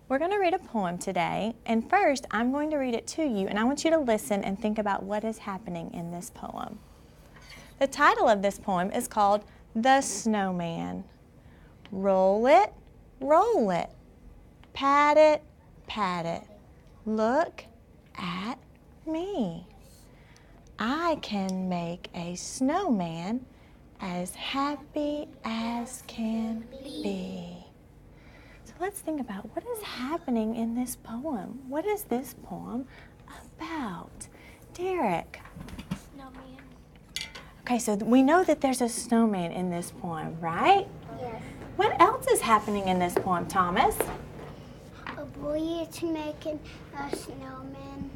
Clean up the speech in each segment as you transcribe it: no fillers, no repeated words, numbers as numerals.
We're going to read a poem today, and first I'm going to read it to you, and I want you to listen and think about what is happening in this poem. The title of this poem is called The Snowman. Roll it, pat it, look at me. I can make a snowman as happy as can be. So let's think about what is happening in this poem. What is this poem about? Derek. Snowman. Okay, so we know that there's a snowman in this poem, right? Yes. What else is happening in this poem, Thomas? A boy is making a snowman.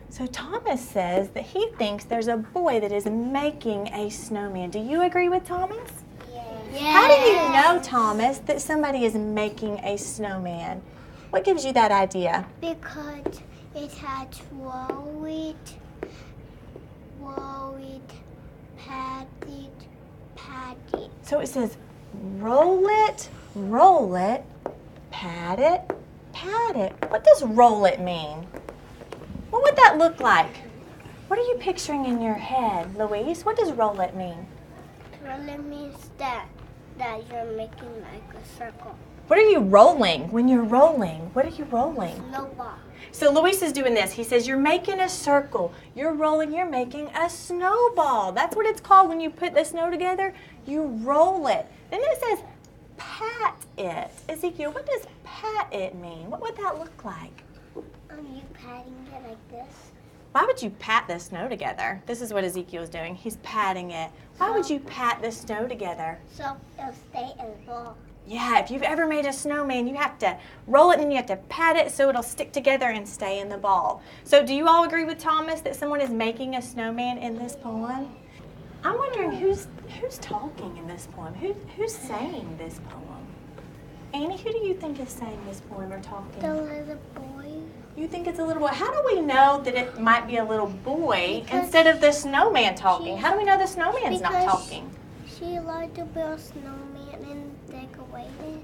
So Thomas says that he thinks there's a boy that is making a snowman. Do you agree with Thomas? Yes. How do you know, Thomas, that somebody is making a snowman? What gives you that idea? Because it has roll it, pat it. So it says, roll it, pat it. What does roll it mean? What would that look like? What are you picturing in your head, Louise? What does roll it mean? Roll means that you're making like a circle. What are you rolling when you're rolling? What are you rolling? Snowball. So Luis is doing this. He says, you're making a circle. You're rolling, you're making a snowball. That's what it's called when you put the snow together. You roll it. Then it says, pat it. Ezekiel, what does pat it mean? What would that look like? You patting it like this. Why would you pat the snow together? This is what Ezekiel is doing. He's patting it. Why would you pat the snow together? So it'll stay in the ball. Yeah, if you've ever made a snowman, you have to roll it and then you have to pat it so it'll stick together and stay in the ball. So do you all agree with Thomas that someone is making a snowman in this poem? I'm wondering who's talking in this poem? Who's saying this poem? Annie, who do you think is saying this poem or talking? The little boy. You think it's a little boy? How do we know that it might be a little boy Because instead of the snowman talking? How do we know the snowman's not talking? She liked to build a snowman and decorate it.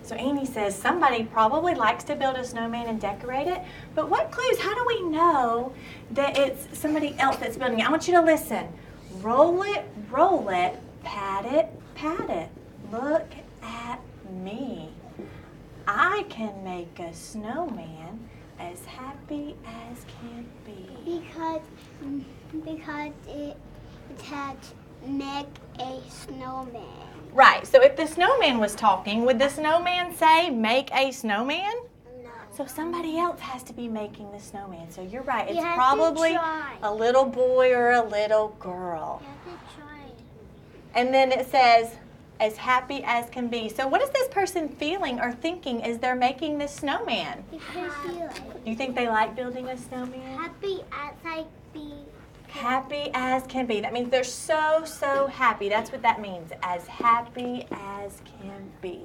So Annie says somebody probably likes to build a snowman and decorate it, but what clues? How do we know that it's somebody else that's building it? I want you to listen. Roll it, pat it, look at me. I can make a snowman as happy as can be. Because it had make a snowman. Right, so if the snowman was talking, would the snowman say, make a snowman? No. So somebody else has to be making the snowman. So you're right, it's You have to probably try. a little boy or a little girl. You have to try. And then it says, as happy as can be. So what is this person feeling or thinking as they're making this snowman? Because you like Do you think they like building a snowman? happy as I be. Happy as can be. That means they're so happy. That's what that means, as happy as can be.